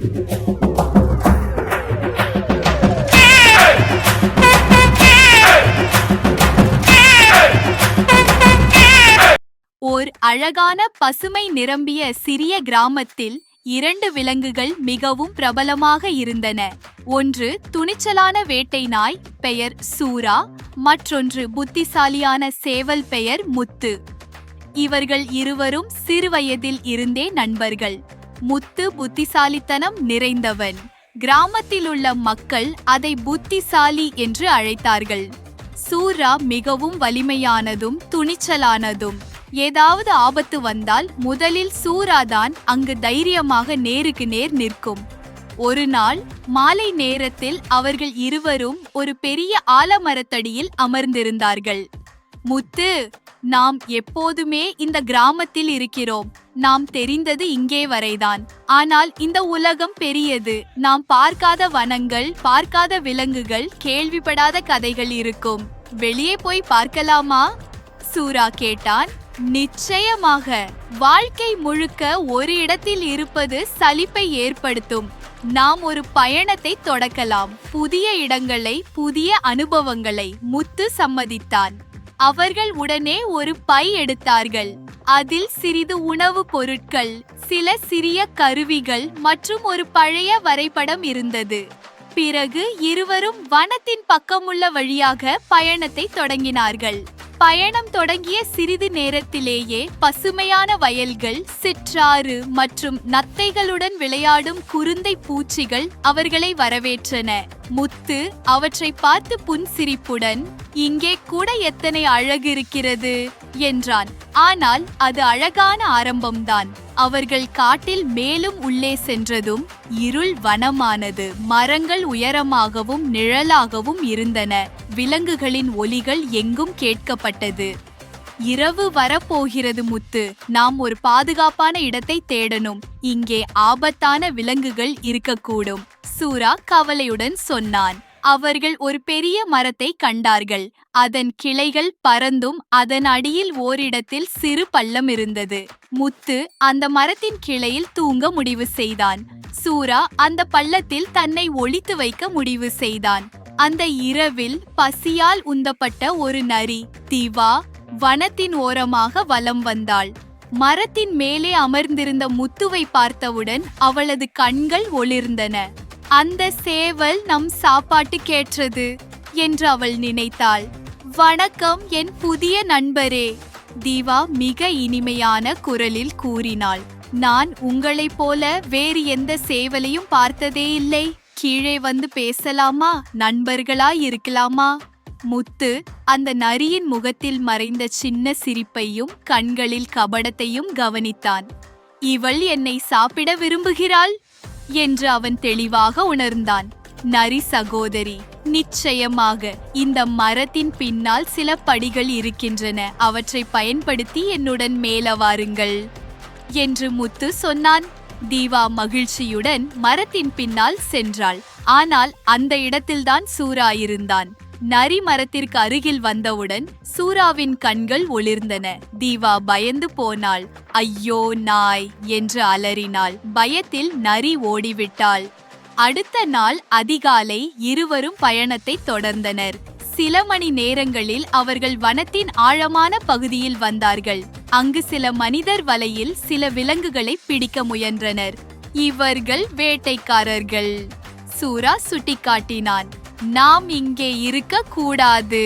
ஓர் அழகான பசுமை நிரம்பிய சிறிய கிராமத்தில் 2 விலங்குகள் மிகவும் பிரபலமாக இருந்தன. ஒன்று துணிச்சலான வேட்டை நாய், பெயர் சூரா. மற்றொன்று புத்திசாலியான சேவல், பெயர் முத்து. இவர்கள் இருவரும் சிறுவயதில் இருந்தே நண்பர்கள். முத்து புத்திசாலித்தனம் நிறைந்தவன். கிராமத்திலுள்ள மக்கள் அதை புத்திசாலி என்று அழைத்தார்கள். சூரா மிகவும் வலிமையானதும் துணிச்சலானதும். ஏதாவது ஆபத்து வந்தால் முதலில் சூராதான் அங்கு தைரியமாக நேருக்கு நேர் நிற்கும். ஒரு நாள் மாலை நேரத்தில் அவர்கள் இருவரும் ஒரு பெரிய ஆலமரத்தடியில் அமர்ந்திருந்தார்கள். முத்து, நாம் எப்போதுமே இந்த கிராமத்தில் இருக்கிறோம். நாம் தெரிந்தது இங்கே வரைதான். ஆனால் இந்த உலகம் பெரியது. நாம் பார்க்காத வனங்கள், பார்க்காத விலங்குகள், கேள்விப்படாத கதைகள் இருக்கும். வெளியே போய் பார்க்கலாமா? சூரா கேட்டான். நிச்சயமாக. வாழ்க்கை முழுக்க ஒரு இடத்தில் இருப்பது சலிப்பை ஏற்படுத்தும். நாம் ஒரு பயணத்தை தொடக்கலாம். புதிய இடங்களை, புதிய அனுபவங்களை. முத்து சம்மதித்தான். அவர்கள் உடனே ஒரு பை எடுத்தார்கள். அதில் சிறிது உணவுப் பொருட்கள், சில சிறிய கருவிகள் மற்றும் ஒரு பழைய வரைபடம் இருந்தது. பிறகு இருவரும் வனத்தின் பக்கமுள்ள வழியாக பயணத்தை தொடங்கினார்கள். பயணம் தொடங்கிய சிறிது நேரத்திலேயே பசுமையான வயல்கள், சிற்றாறு மற்றும் நத்தைகளுடன் விளையாடும் குருந்தை பூச்சிகள் அவர்களை வரவேற்றன. முத்து அவற்றை பார்த்து புன்சிரிப்புடன், இங்கே கூட எத்தனை அழகு இருக்கிறது என்றான். ஆனால் அது அழகான ஆரம்பம்தான். அவர்கள் காட்டில் மேலும் உள்ளே சென்றதும் இருள் வனமானது. மரங்கள் உயரமாகவும் நிழலாகவும் இருந்தன. விலங்குகளின் ஒலிகள் எங்கும் கேட்கப்பட்டது. இரவு வரப்போகிறது முத்து. நாம் ஒரு பாதுகாப்பான இடத்தை தேடணும். இங்கே ஆபத்தான விலங்குகள் இருக்கக்கூடும், சூரா கவலையுடன் சொன்னான். அவர்கள் ஒரு பெரிய மரத்தை கண்டார்கள். அதன் கிளைகள் பறந்தும் அதன் அடியில் ஓரிடத்தில் சிறு பள்ளம் இருந்தது. முத்து அந்த மரத்தின் கிளையில் தூங்க முடிவு செய்தான். சூரா அந்த பள்ளத்தில் தன்னை ஒளித்து வைக்க முடிவு செய்தான். அந்த இரவில் பசியால் உந்தப்பட்ட ஒரு நரி, திவா, வனத்தின் ஓரமாக வலம் வந்தாள். மரத்தின் மேலே அமர்ந்திருந்த முத்துவை பார்த்தவுடன் அவளது கண்கள் ஒளிர்ந்தன. அந்த சேவல் நம் சாப்பாட்டுக்கேற்றது என்று அவள் நினைத்தாள். வணக்கம் என் புதிய நண்பரே, திவா மிக இனிமையான குரலில் கூறினாள். நான் உங்களைப் போல வேறு எந்த சேவலையும் பார்த்ததே இல்லை. கீழே வந்து பேசலாமா? நண்பர்களாய் இருக்கலாமா? முத்து அந்த நரியின் முகத்தில் மறைந்த சின்ன சிரிப்பையும் கண்களில் கபடத்தையும் கவனித்தான். இவள் என்னை சாப்பிட விரும்புகிறாள் என்று அவன் தெளிவாக உணர்ந்தான். நரி சகோதரி, நிச்சயமாக இந்த மரத்தின் பின்னால் சில படிகள் இருக்கின்றன. அவற்றை பயன்படுத்தி என்னுடன் மேல வாருங்கள் என்று முத்து சொன்னான். தீவா மகிழ்ச்சியுடன் மரத்தின் பின்னால் சென்றாள். ஆனால் அந்த இடத்தில்தான் சூரா இருந்தான். நரி மரத்திற்கு அருகில் வந்தவுடன் சூராவின் கண்கள் ஒளிர்ந்தன. தீவா பயந்து போனாள். ஐயோ நாய் என்று அலறினாள். பயத்தில் நரி ஓடிவிட்டாள். அடுத்த நாள் அதிகாலை இருவரும் பயணத்தை தொடர்ந்தனர். சில மணி நேரங்களில் அவர்கள் வனத்தின் ஆழமான பகுதியில் வந்தார்கள். அங்கு சில மனிதர் வலையில் சில விலங்குகளை பிடிக்க முயன்றனர். இவர்கள் வேட்டைக்காரர்கள், சூரா சுட்டிக்காட்டினான். நாம் இங்கே இருக்க கூடாது.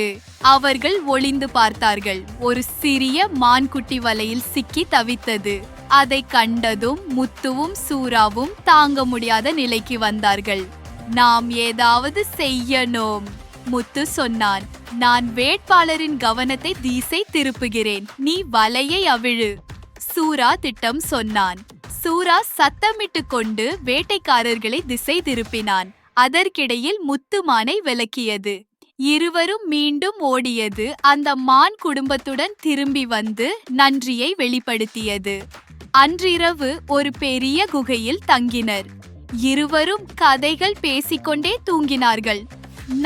அவர்கள் ஒளிந்து பார்த்தார்கள். ஒரு சிறிய மான்குட்டி வலையில் சிக்கி தவித்தது. அதை கண்டதும் முத்துவும் சூராவும் தாங்க முடியாத நிலைக்கு வந்தார்கள். நாம் ஏதாவது செய்யணும், முத்து சொன்னான். நான் வேட்பாளரின் கவனத்தை திசை திருப்புகிறேன். நீ வலையை அவிழு, சூரா திட்டம் சொன்னான். சூரா சத்தமிட்டு கொண்டு வேட்டைக்காரர்களை திசை திருப்பினான். அதற்கிடையில் முத்து மானை விலக்கியது. இருவரும் மீண்டும் ஓடியது. அந்த மான் குடும்பத்துடன் திரும்பி வந்து நன்றியை வெளிப்படுத்தியது. அன்றிரவு ஒரு பெரிய குகையில் தங்கினர். இருவரும் கதைகள் பேசிக்கொண்டே தூங்கினார்கள்.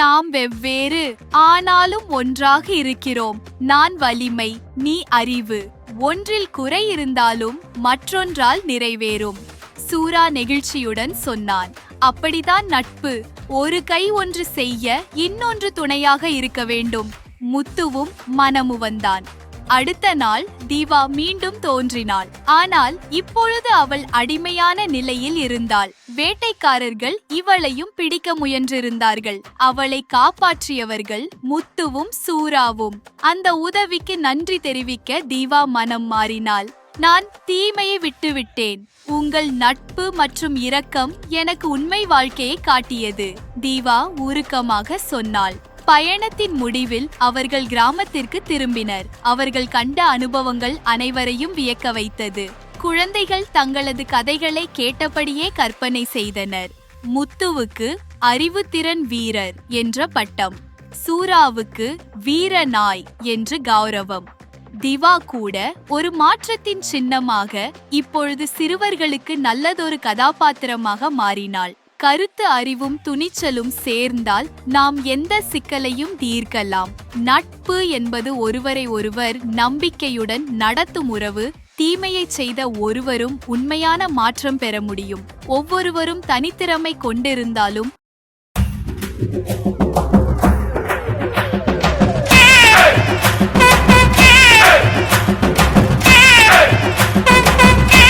நாம் வெவ்வேறு, ஆனாலும் ஒன்றாக இருக்கிறோம். நான் வலிமை, நீ அறிவு. ஒன்றில் குறை இருந்தாலும் மற்றொன்றால் நிறைவேறும். சூரா நெகிழ்ச்சியுடன் சொன்னான். அப்படிதான் நட்பு. ஒரு கை ஒன்று செய்ய இன்னொன்று துணையாக இருக்க வேண்டும். முத்துவும் மனமு வந்தான். அடுத்த நாள் தீவா மீண்டும் தோன்றினாள். ஆனால் இப்பொழுது அவள் அடிமையான நிலையில் இருந்தாள். வேட்டைக்காரர்கள் இவளையும் பிடிக்க முயன்றிருந்தார்கள். அவளை காப்பாற்றியவர்கள் முத்துவும் சூராவும். அந்த உதவிக்கு நன்றி தெரிவிக்க தீவா மனம் மாறினாள். நான் தீமையை விட்டுவிட்டேன். உங்கள் நட்பு மற்றும் இரக்கம் எனக்கு உண்மை வாழ்க்கையை காட்டியது, தீவா உருக்கமாக சொன்னாள். பயணத்தின் முடிவில் அவர்கள் கிராமத்திற்கு திரும்பினர். அவர்கள் கண்ட அனுபவங்கள் அனைவரையும் வியக்க வைத்தது. குழந்தைகள் தங்களது கதைகளை கேட்டபடியே கற்பனை செய்தனர். முத்துவுக்கு அறிவுத்திறன் வீரர் என்ற பட்டம், சூராவுக்கு வீர நாய் என்று கௌரவம். திவா கூட ஒரு மாற்றத்தின் சின்னமாக இப்பொழுது சிறுவர்களுக்கு நல்லதொரு கதாபாத்திரமாக மாறினாள். கருத்து அறிவும் துணிச்சலும் சேர்ந்தால் நாம் எந்த சிக்கலையும் தீர்க்கலாம். நட்பு என்பது ஒருவரை ஒருவர் நம்பிக்கையுடன் நடத்தும் உறவு. தீமையை செய்த ஒருவரும் உண்மையான மாற்றம் பெற முடியும். ஒவ்வொருவரும் தனித்திறமை கொண்டிருந்தாலும்